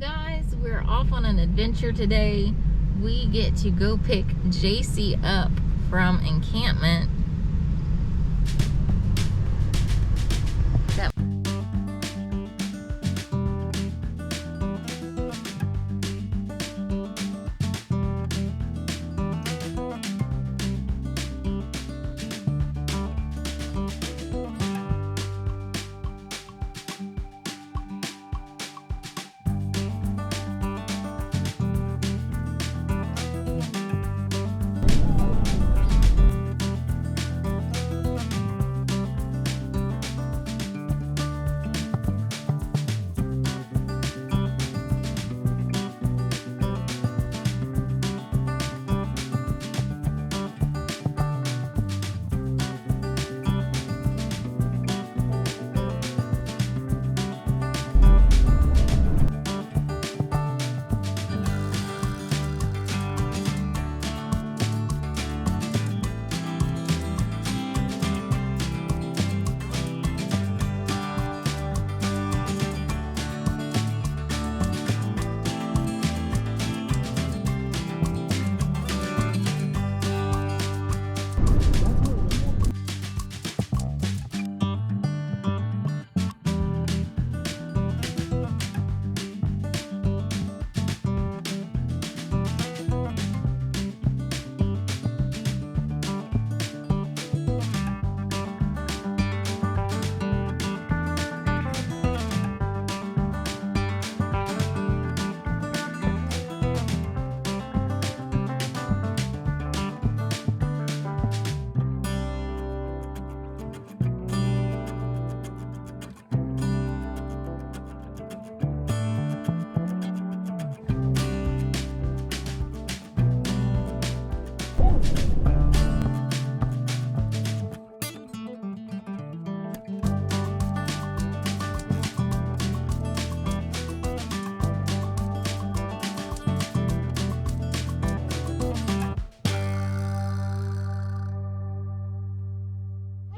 Guys, we're off on an adventure today. We get to go pick Jaci up from Encampment.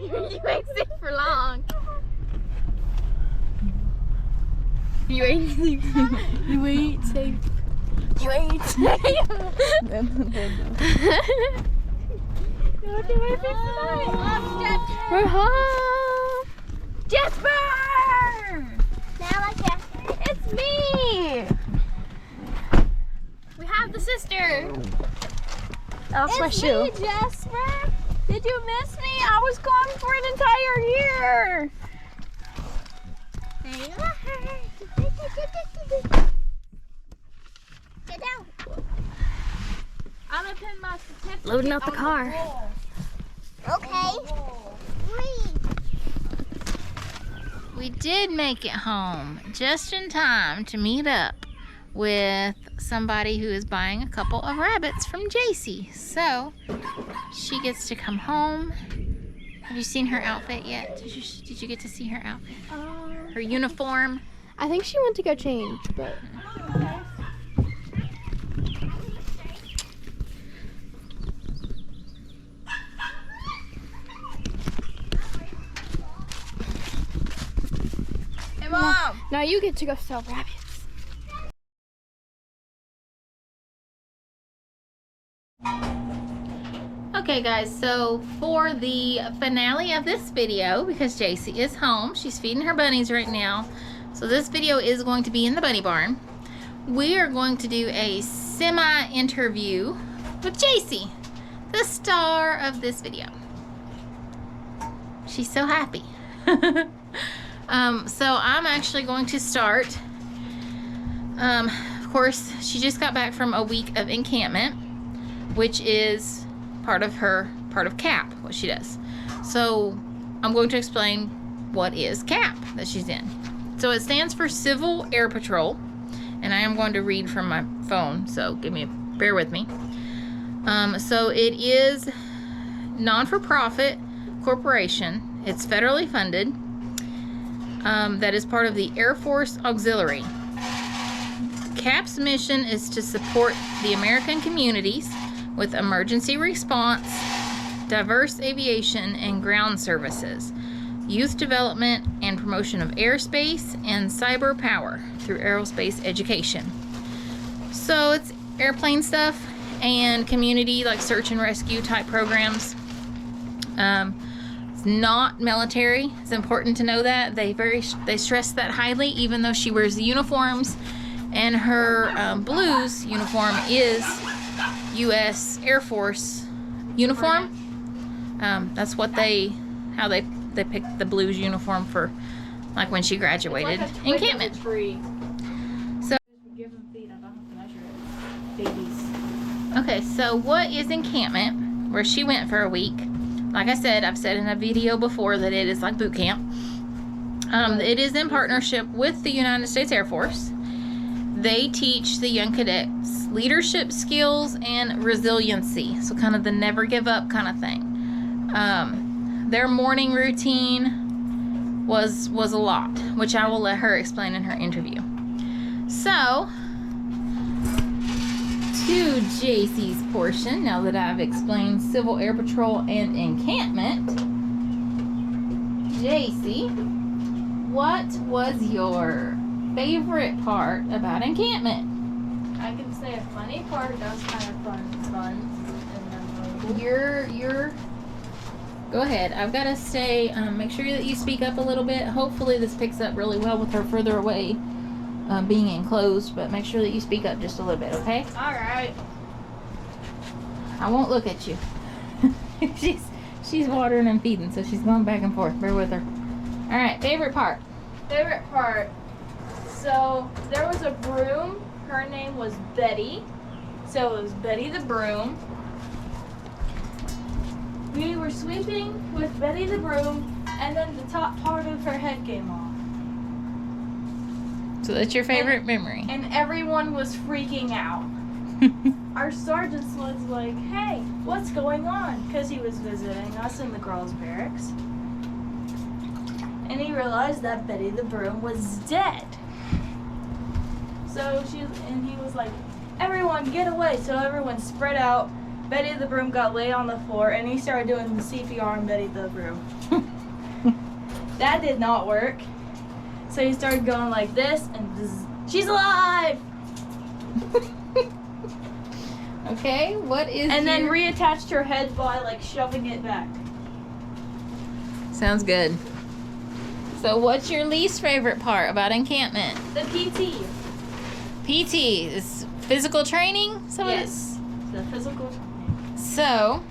You ain't sick for long. You ain't safe. You ain't safe. You ain't safe. We're home. Jasper! Now Jasper. It's me. We have the sister. That's my shoe. It's me, Jasper. Did you miss me? I was gone for an entire year. Get down. I'm gonna pin my certificate. Loading out the car. Okay. We did make it home just in time to meet up with somebody who is buying a couple of rabbits from Jaci. So she gets to come home. Have you seen her outfit yet? Did you get to see her outfit? Her uniform? I think she went to go change, but Hey, Mom! now you get to go sell rabbits. Okay guys, so for the finale of this video, because Jaci is home, she's feeding her bunnies right now, so this video is going to be in the bunny barn. We are going to do a semi-interview with Jaci, the star of this video. She's so happy. So I'm actually going to start. Of course, she just got back from a week of encampment, which is part of CAP, what she does. So I'm going to explain what is CAP that she's in. So it stands for Civil Air Patrol, and I am going to read from my phone, so bear with me. So it is non-for-profit corporation. It's federally funded. That is part of the Air Force Auxiliary. CAP's mission is to support the American communities with emergency response, diverse aviation and ground services, youth development and promotion of airspace and cyber power. through aerospace education. So it's airplane stuff and community, like search and rescue type programs. It's not military. It's important to know that. They stress that highly, even though she wears the uniforms, and her blues uniform is U.S. Air Force uniform. That's what how they picked the blues uniform for, like when she graduated encampment. So okay, so what is encampment? Where she went for a week. Like I said, I've said in a video before that it is like boot camp. It is in partnership with the United States Air Force. They teach the young cadets leadership skills and resiliency. So kind of the never give up kind of thing. Their morning routine was a lot, which I will let her explain in her interview. So, to Jaci's portion, now that I've explained Civil Air Patrol and encampment, Jaci, what was your favorite part about encampment? I can say a funny part. That was kind of fun. And You're go ahead. I've got to say, make sure that you speak up a little bit. Hopefully this picks up really well with her further away, being enclosed, but make sure that you speak up just a little bit, okay? all right. I won't look at you. she's watering and feeding, so she's going back and forth. Bear with her. All right, favorite part. Favorite part. So there was a broom. Her name was Betty. So it was Betty the broom. We were sweeping with Betty the broom, and then the top part of her head came off. So that's your favorite memory. And everyone was freaking out. Our sergeant was like, hey, what's going on? Because he was visiting us in the girls' barracks. And he realized that Betty the broom was dead. So he was like, everyone get away. So everyone spread out. Betty the broom got laid on the floor, and he started doing the CPR on Betty the broom. That did not work. So he started going like this, and she's alive! Okay, what is and then reattached her head by like shoving it back. Sounds good. So what's your least favorite part about encampment? The PT. PT is physical training? Yes. The physical training. So,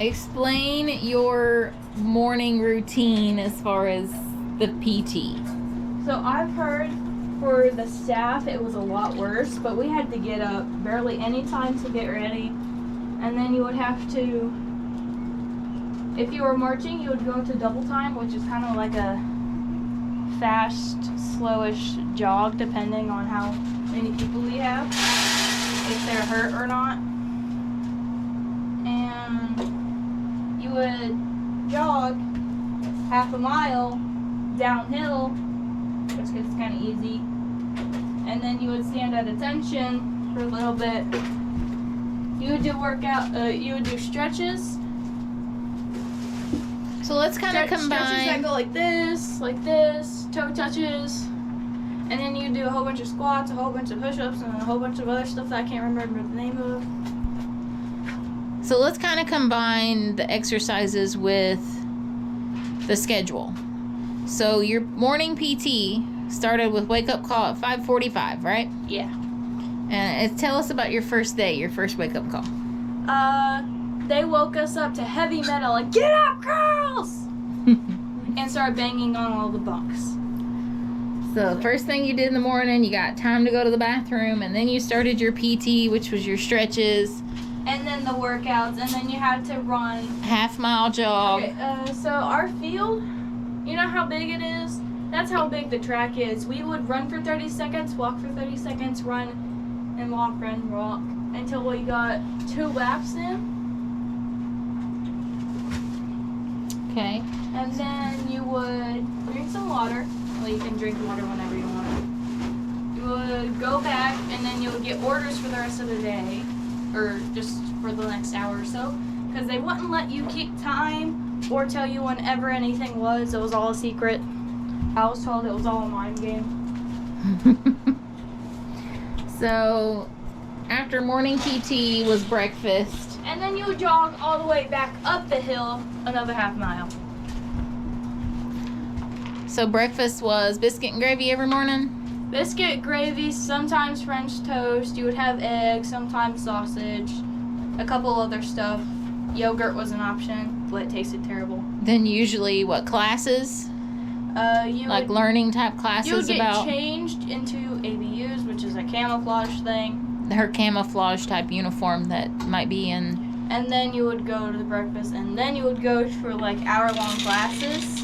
explain your morning routine as far as the PT. So I've heard for the staff it was a lot worse, but we had to get up barely any time to get ready. And then you would have to, if you were marching, you would go to double time, which is kind of like a fast, slowish jog, depending on how many people you have, if they're hurt or not. And you would jog half a mile downhill, which gets kind of easy, and then you would stand at attention for a little bit. You would do you would do stretches. So let's kind of Stretches that combine. go like this, toe touches, and then you do a whole bunch of squats, a whole bunch of push-ups, and a whole bunch of other stuff that I can't remember the name of. So let's kind of combine the exercises with the schedule. So your morning PT started with wake up call at 5:45, right? Yeah. And tell us about your first day, your first wake up call. They woke us up to heavy metal, like, get up, girls! And started banging on all the bunks. So first thing you did in the morning, you got time to go to the bathroom, and then you started your PT, which was your stretches. And then the workouts, and then you had to run. Half-mile jog. Okay, so our field, you know how big it is? That's how big the track is. We would run for 30 seconds, walk for 30 seconds, run, and walk, until we got 2 laps in. Okay. And then you would drink some water. Well, you can drink water whenever you want. You would go back, and then you would get orders for the rest of the day, or just for the next hour or so, because they wouldn't let you keep time or tell you whenever anything was. It was all a secret. I was told it was all a mind game. So after morning PT was breakfast. And then you would jog all the way back up the hill another half mile. So breakfast was biscuit and gravy every morning? Biscuit, gravy, sometimes French toast. You would have eggs, sometimes sausage, a couple other stuff. Yogurt was an option, but it tasted terrible. Then usually what classes? You Like would, learning type you would classes get about changed into ABUs, which is a camouflage thing. her camouflage type uniform that might be in. And then you would go to the breakfast, and then you would go for like hour-long classes.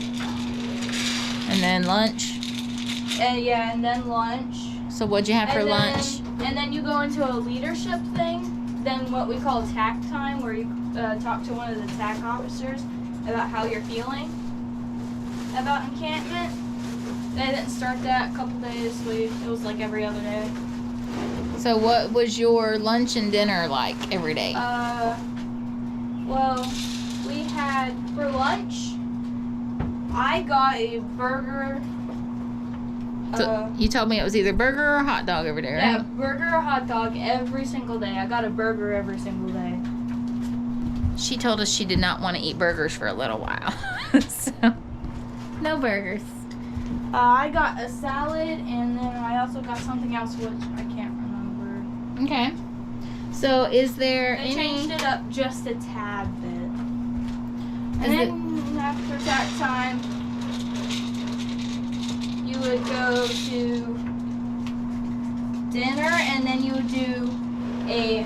And then lunch. And then lunch. So what'd you have for And then- lunch? And then you go into a leadership thing, then what we call TAC time, where you talk to one of the TAC officers about how you're feeling about encampment. They didn't start that a couple days. It was like every other day. So what was your lunch and dinner like every day? Well, we had for lunch, I got a burger. So you told me it was either burger or hot dog over there, Yeah, right? burger or hot dog every single day. I got a burger every single day. She told us she did not want to eat burgers for a little while. So, no burgers. I got a salad, and then I also got something else which I can't remember. Okay. So is there They changed it up just a tad bit. And Is then after that time, you would go to dinner, and then you would do a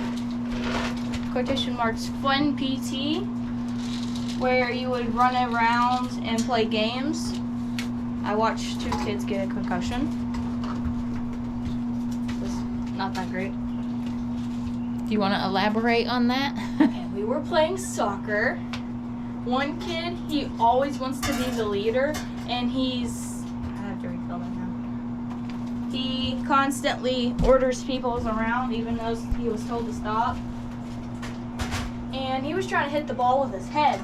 quotation marks fun PT, where you would run around and play games. I watched 2 kids get a concussion. It was not that great. Do you want to elaborate on that? And we were playing soccer. One kid, he always wants to be the leader, and I have to refill that now. He constantly orders people around, even though he was told to stop. And he was trying to hit the ball with his head,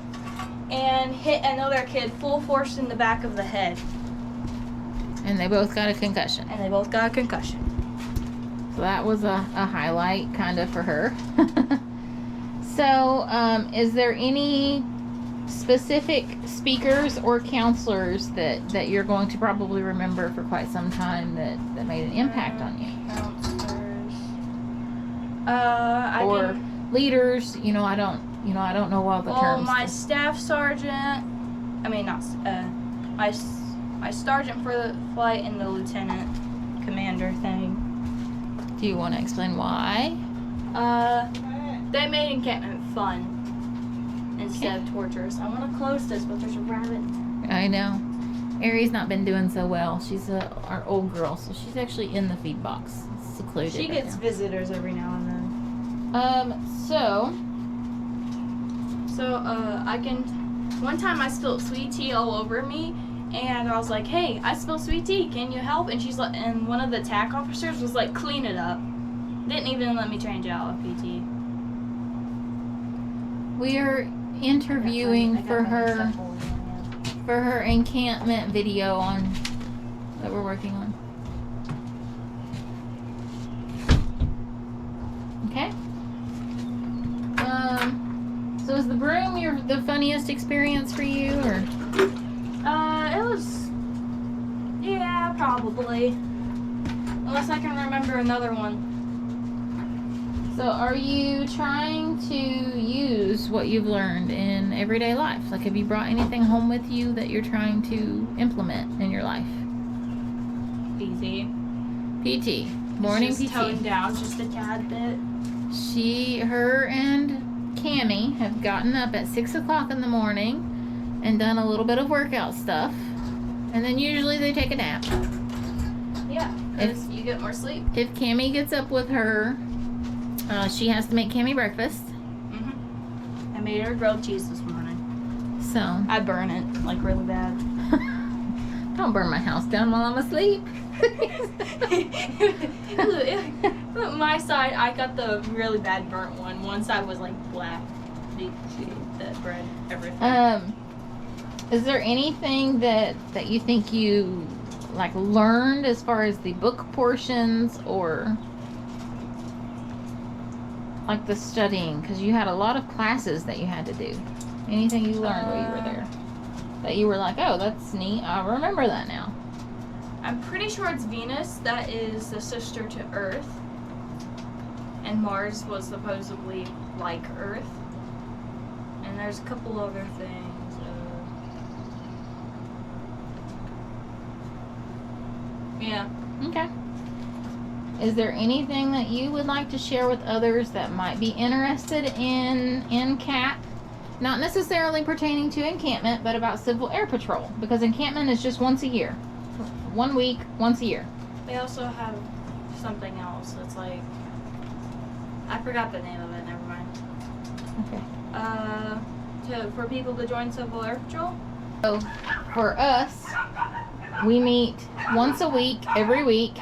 and hit another kid full force in the back of the head. And they both got a concussion. And they both got a concussion. So that was a highlight kind of for her. So is there any specific speakers or counselors that you're going to probably remember for quite some time that made an impact on you? Counselors. Or leaders, I don't know all the Well, terms. my staff sergeant, my sergeant for the flight and the lieutenant commander thing. Do you want to explain why? They made encampment fun instead of torturous. I want to close this, but there's a rabbit. I know. Ari's not been doing so well. She's our old girl, so she's actually in the feed box, secluded. She right gets now. visitors every now and then. One time I spilled sweet tea all over me, and I was like, "Hey, I spilled sweet tea. Can you help?" And she's like, and one of the TAC officers was like, "Clean it up." Didn't even let me change out a PT. We are interviewing I got for my her stuff all in there. for her encampment video that we're working on. Okay. So is the broom the funniest experience for you, or? It was, yeah, probably. Unless I can remember another one. So are you trying to use what you've learned in everyday life? Like, have you brought anything home with you that you're trying to implement in your life? Easy. PT. Morning Just PT. toned down just a tad bit. Her and Cammie have gotten up at 6 o'clock in the morning and done a little bit of workout stuff. And then usually they take a nap. Yeah, because you get more sleep. If Cammie gets up with her, she has to make Cammie breakfast. I made her grilled cheese this morning. So, I burn it, like, really bad. don't burn my house down while I'm asleep. My side, I got the really bad burnt one. One side was, like, black. The bread, everything. Is there anything that you think you, like, learned as far as the book portions or like the studying? Because you had a lot of classes that you had to do. Anything you learned while you were there that you were like, oh, that's neat. I remember that now. I'm pretty sure it's Venus. That is the sister to Earth. And Mars was supposedly like Earth. And there's a couple other things. Yeah. Okay. Is there anything that you would like to share with others that might be interested in CAP? Not necessarily pertaining to encampment, but about Civil Air Patrol. Because encampment is just once a year. 1 week, once a year. They also have something else. It's like, I forgot the name of it. Never mind. Okay. For people to join Civil Air Patrol. So for us, we meet once a week, every week.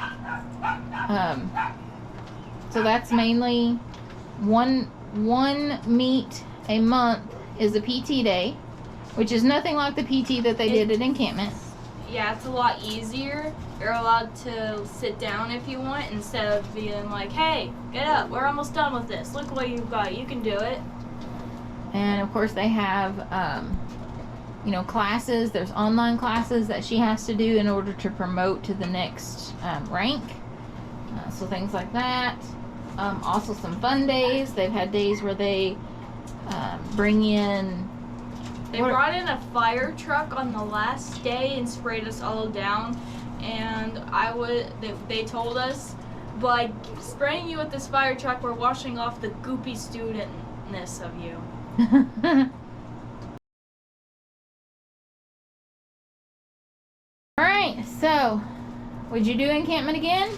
So that's mainly one meet a month is a PT day, which is nothing like the PT that they did at encampment. Yeah, it's a lot easier. You're allowed to sit down if you want instead of being like, hey, get up, we're almost done with this. Look what you've got, you can do it. And of course they have, classes. There's online classes that she has to do in order to promote to the next rank. So things like that. Also some fun days. They've had days where they bring in... They brought in a fire truck on the last day and sprayed us all down. And they told us, by spraying you with this fire truck, we're washing off the goopy studentness of you. Alright, so would you do encampment again?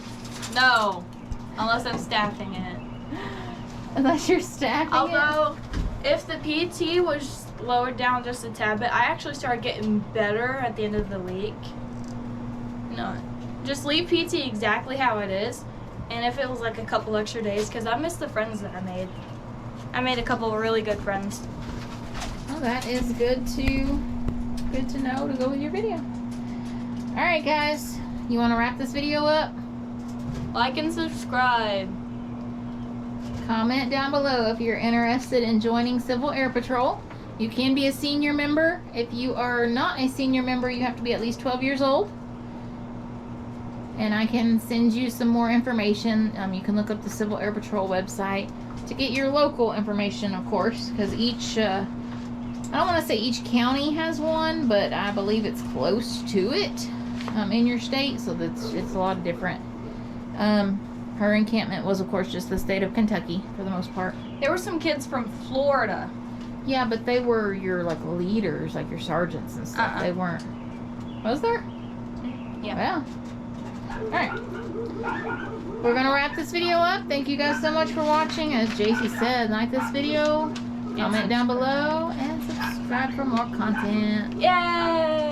No, unless I'm staffing it. Unless you're staffing Although, if the PT was lowered down just a tad bit, I actually started getting better at the end of the week. No, just leave PT exactly how it is, and if it was like a couple extra days, because I miss the friends that I made. I made a couple of really good friends. Well, that is good to know to go with your video. Alright guys, you want to wrap this video up? Like and subscribe. Comment down below if you're interested in joining Civil Air Patrol. You can be a senior member. If you are not a senior member, you have to be at least 12 years old. And I can send you some more information. You can look up the Civil Air Patrol website to get your local information, of course, because each, I don't want to say each county has one, but I believe it's close to it in your state, so it's a lot different. Her encampment was, of course, just the state of Kentucky for the most part. There were some kids from Florida. Yeah, but they were your leaders, like your sergeants and stuff. They weren't. Was there? Yeah. Yeah. All right. We're gonna wrap this video up. Thank you guys so much for watching. As Jaci said, like this video, comment down below, and subscribe for more content. Yay!